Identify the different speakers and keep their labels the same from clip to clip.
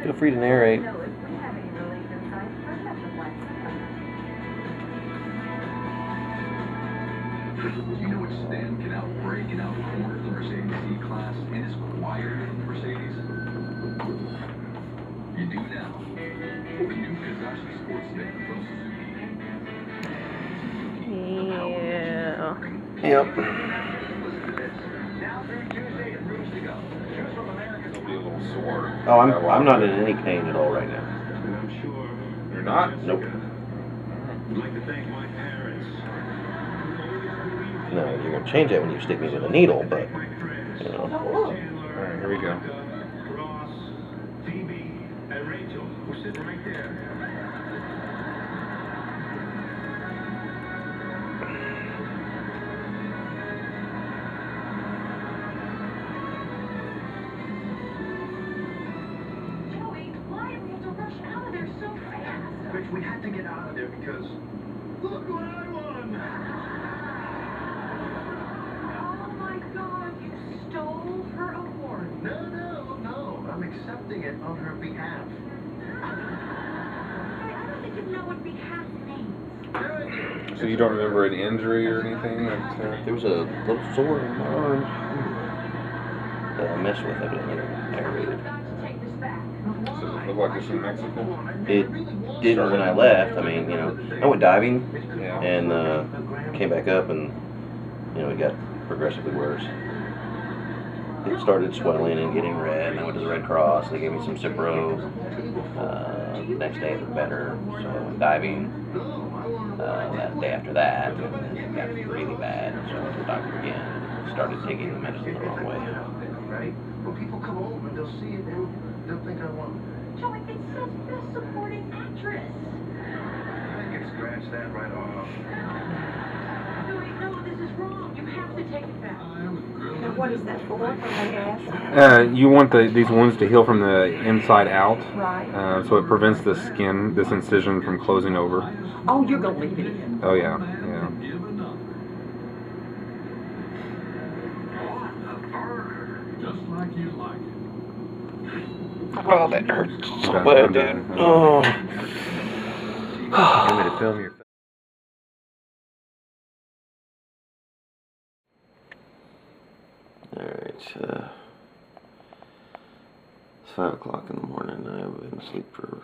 Speaker 1: Feel free to narrate.
Speaker 2: Do you know which stand can outbrake and outcorner the Mercedes C-Class and is quieter than the Mercedes? You do now. The new Kazashi Sports Stand from Suzuki.
Speaker 1: Yeah. Yep.
Speaker 2: Now through Tuesday at Rooms to Go. Choose from America's...
Speaker 3: It'll be a little sore.
Speaker 1: Oh, I'm not in any pain at all right now.
Speaker 2: I'm sure...
Speaker 3: You're not?
Speaker 1: Nope.
Speaker 2: I'd like to thank my parents.
Speaker 1: No, you're going to change that when you stick me with a needle, but, you know.
Speaker 3: Alright, here we go.
Speaker 2: Ross, Phoebe, and Rachel, who sit right there.
Speaker 4: Joey, why do we have to rush out of there so fast?
Speaker 2: Rich, we had to get out of there because... Look what I won!
Speaker 4: Oh my God, you stole her award.
Speaker 2: No. I'm accepting it on her behalf.
Speaker 4: I don't think you know what behalf means.
Speaker 3: So you don't remember an injury or anything?
Speaker 1: There was a little sore in my arm that I messed with, evidently. Aggravated.
Speaker 4: You've got to take this back.
Speaker 3: Does it look like it's in Mexico?
Speaker 1: It didn't when I left. I mean, you know, I went diving
Speaker 3: Yeah.
Speaker 1: and came back up and, you know, it got progressively worse. It started swelling and getting red, and I went to the Red Cross. They gave me some Cipro. The next day it was better, so I went diving. That day after that, and then it got really bad, so I went to the doctor again and started taking the medicine the wrong way.
Speaker 2: Right? When people come home and they'll see it and they'll think I won.
Speaker 4: Joey, it says best supporting actress.
Speaker 2: I can scratch that right off.
Speaker 4: Joey, no, this is wrong. You have to take it back.
Speaker 5: And what is that for? Can I ask?
Speaker 3: You want these wounds to heal from the inside out.
Speaker 5: Right.
Speaker 3: So it prevents the skin, this incision, from closing over.
Speaker 5: Oh, you're going to leave it in.
Speaker 3: Oh, yeah.
Speaker 2: Just like you like it.
Speaker 1: Oh, that hurts so
Speaker 3: I'm
Speaker 1: bad,
Speaker 3: done.
Speaker 1: dude. Oh.
Speaker 3: You want me to film your...
Speaker 1: Alright, it's 5 o'clock in the morning. I've been asleep for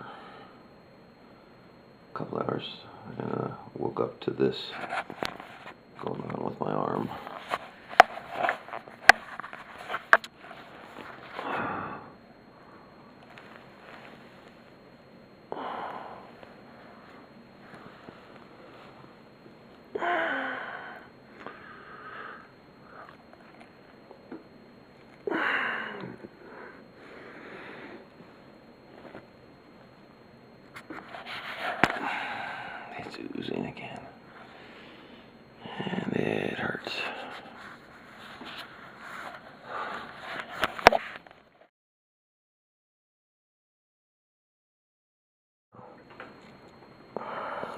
Speaker 1: a couple hours and woke up to this going on with my arm. It's oozing again, and it hurts.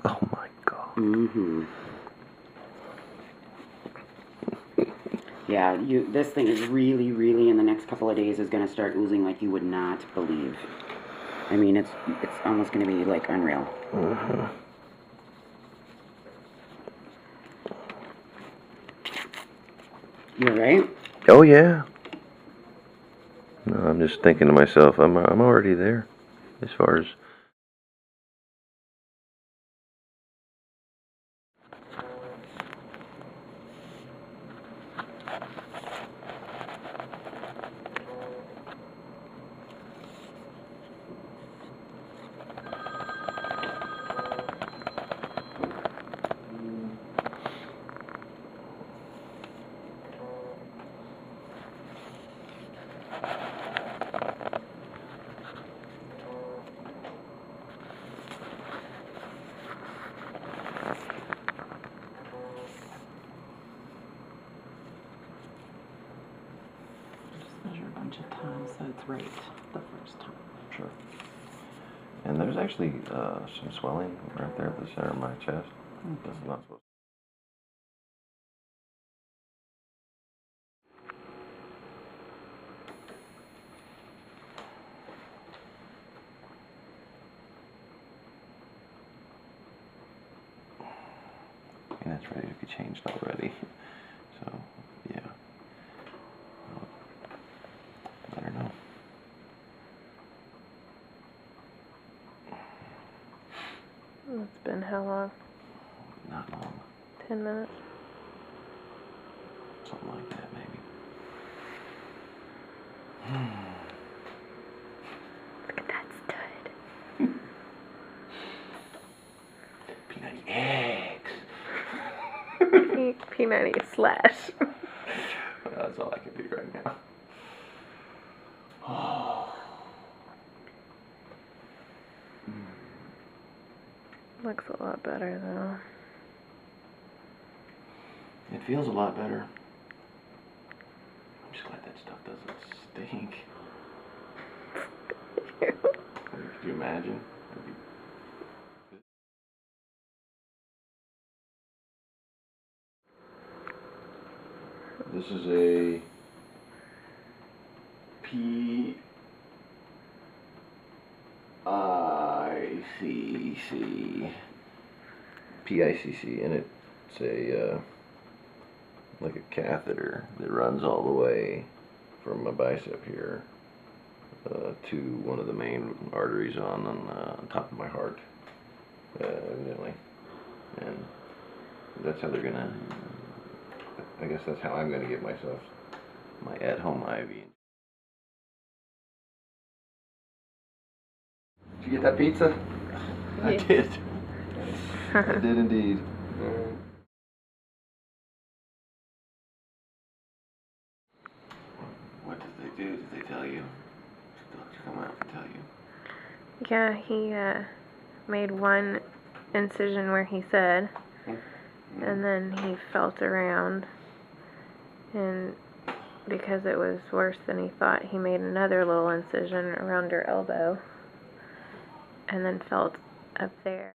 Speaker 1: Oh my God.
Speaker 6: Mm-hmm. Yeah, this thing is really, in the next couple of days is going to start oozing like you would not believe. I mean, it's almost going to be like unreal.
Speaker 1: Mm-hmm.
Speaker 6: You alright?
Speaker 1: Oh yeah. No, I'm just thinking to myself, I'm already there, as far as.
Speaker 5: Measure a bunch of times, so it's right the first time.
Speaker 1: Sure. And there's actually some swelling right there at the center of my chest. This is not supposed to. it's ready to be changed already. So, yeah. Let her know.
Speaker 7: It's been how long?
Speaker 1: Not long.
Speaker 7: 10 minutes?
Speaker 1: Something like that, maybe.
Speaker 7: Look at that stud.
Speaker 1: Peanut eggs.
Speaker 7: Peanutty slash.
Speaker 1: That's all I can do right now. Oh.
Speaker 7: Looks a lot better though.
Speaker 1: It feels a lot better. I'm just glad that stuff doesn't stink. Could you imagine? This is a PICC, and it's a like a catheter that runs all the way from my bicep here to one of the main arteries on top of my heart, evidently, and that's how they're gonna. I guess that's how I'm gonna give myself my at-home IV.
Speaker 3: Did you get that pizza?
Speaker 1: I did. I did indeed. What did they do? Did they tell you? Did the doctor come out and tell you?
Speaker 7: Yeah, he made one incision where he said, and then he felt around, and because it was worse than he thought, he made another little incision around her elbow, and then felt up there.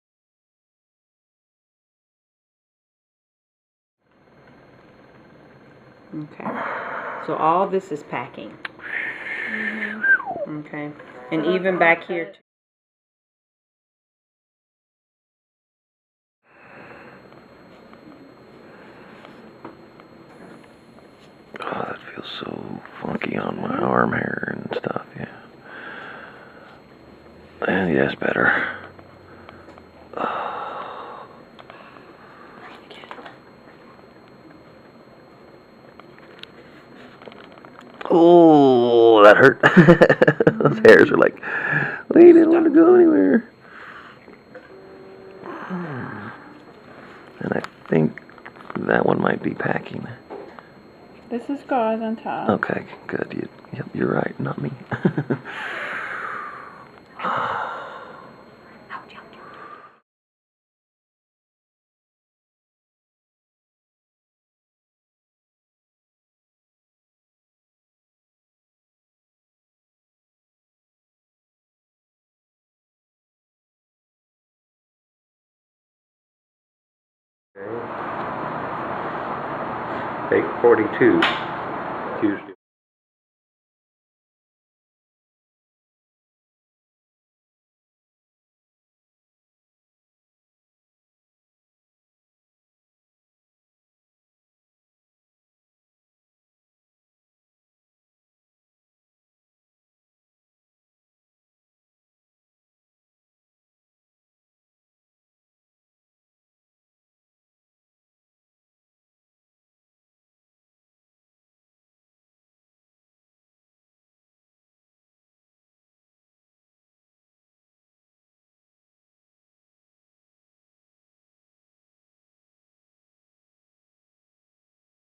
Speaker 5: Okay. So all this is packing. Okay. And even back here too.
Speaker 1: Oh, that feels so funky on my arm hair and stuff, yeah. And yes, better. Oh, that hurt. Those hairs are like, we didn't want to go anywhere. And I think that one might be packing.
Speaker 5: This is gauze on top.
Speaker 1: Okay, good. Yep, you're right, not me.
Speaker 3: Take 42, Tuesday.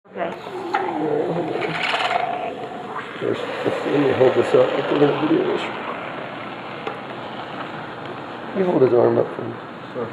Speaker 7: Okay.
Speaker 1: Let me hold this up if we're going to do this. You hold his arm up for me. Sorry.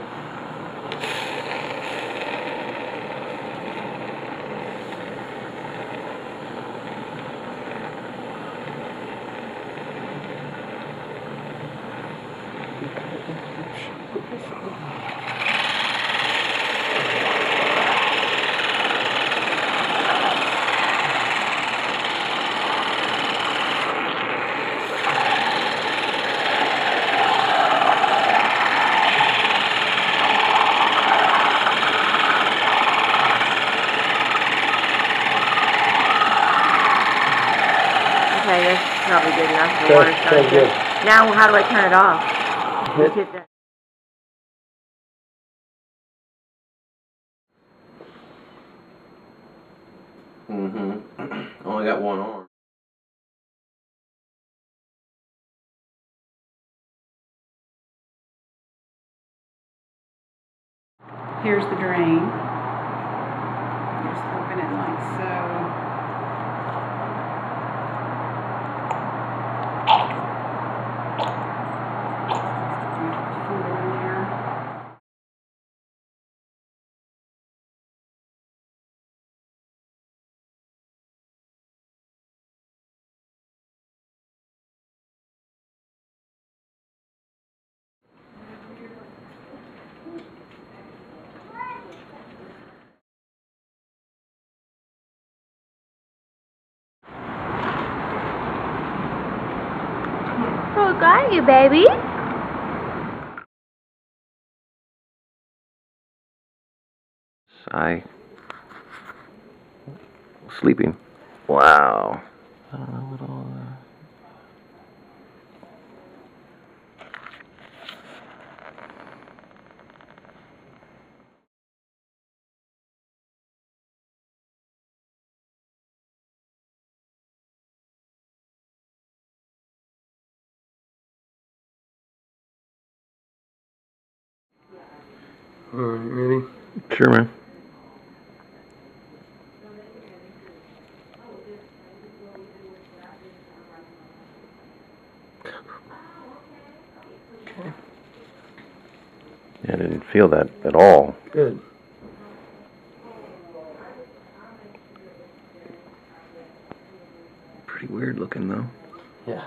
Speaker 7: Okay, that's probably good enough. The
Speaker 8: Okay,
Speaker 7: water's
Speaker 8: sounds
Speaker 7: done.
Speaker 8: good.
Speaker 7: Now, how do I turn it off?
Speaker 8: Hit-
Speaker 7: Hit that.
Speaker 1: Only got one arm.
Speaker 5: Here's the drain. Just open it like so. Food in there.
Speaker 7: Oh, got you, baby.
Speaker 1: Sleeping. Wow.
Speaker 8: Alright, ready?
Speaker 1: Sure, man. Yeah, I didn't feel that at all.
Speaker 8: Good.
Speaker 1: Pretty weird looking, though.
Speaker 8: Yeah.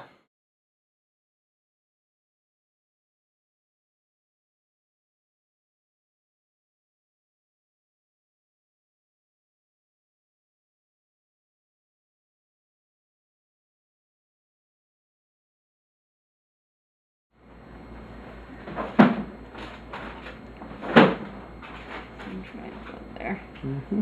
Speaker 5: I'm trying to go there.
Speaker 8: Mm-hmm.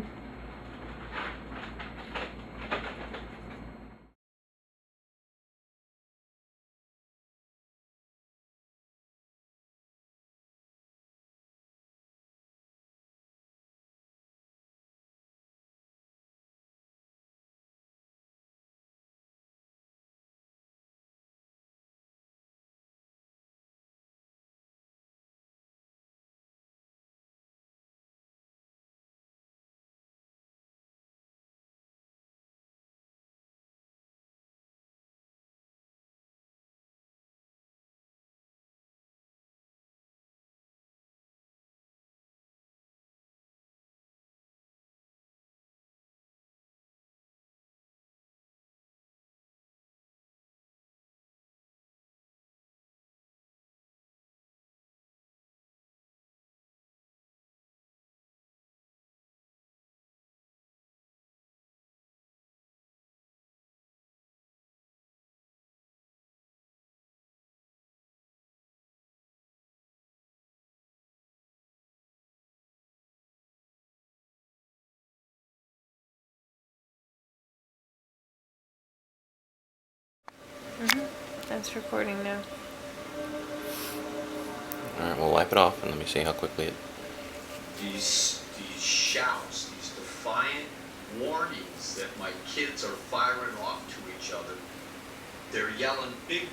Speaker 7: That's recording now.
Speaker 1: Alright, we'll wipe it off and let me see how quickly it...
Speaker 9: These shouts, these defiant warnings that my kids are firing off to each other. They're yelling, big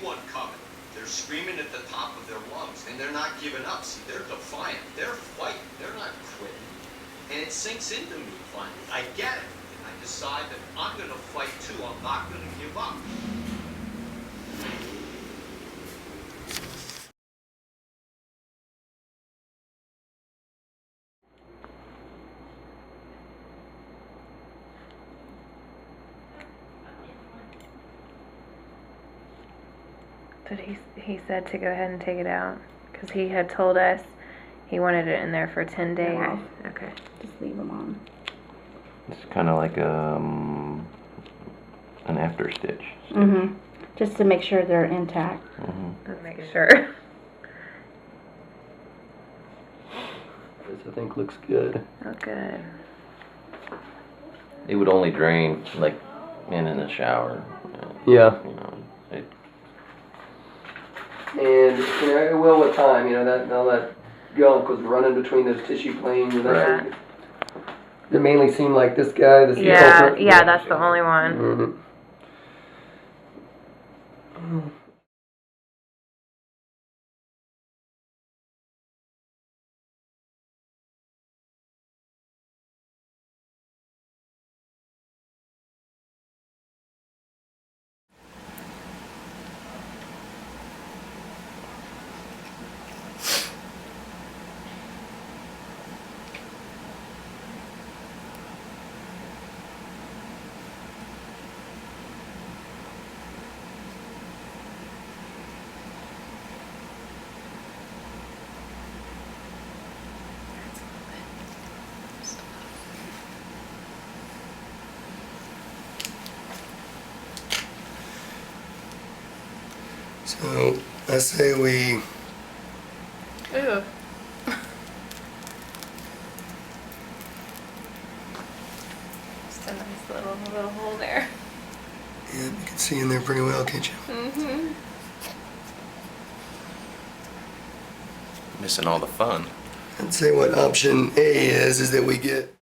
Speaker 9: one coming. They're screaming at the top of their lungs, and they're not giving up. See, they're defiant. They're fighting. They're not quitting. And it sinks into me finally. I get it. And I decide that I'm going to fight too. I'm not going to give up.
Speaker 7: But he said to go ahead and take it out because he had told us he wanted it in there for 10 days. Okay.
Speaker 5: Just leave them on.
Speaker 1: It's kind of like an after stitch.
Speaker 5: Mm-hmm. Just to make sure they're intact.
Speaker 7: Let's make sure.
Speaker 8: This, I think, looks good.
Speaker 7: Oh, good.
Speaker 1: It would only drain like in the shower.
Speaker 8: Yeah.
Speaker 1: You know, it,
Speaker 8: And it will with time. That all that gunk was running between those tissue planes. And
Speaker 7: Right.
Speaker 8: It mainly seemed like this guy, the
Speaker 7: Yeah,
Speaker 8: culprit.
Speaker 7: yeah, that's the only one.
Speaker 8: Mhm. So I say we.
Speaker 7: Ooh. Just a nice little hole there.
Speaker 8: Yeah, you can see in there pretty well, can't you?
Speaker 7: Mm-hmm.
Speaker 1: missing all the fun.
Speaker 8: I'd say what option A is that we get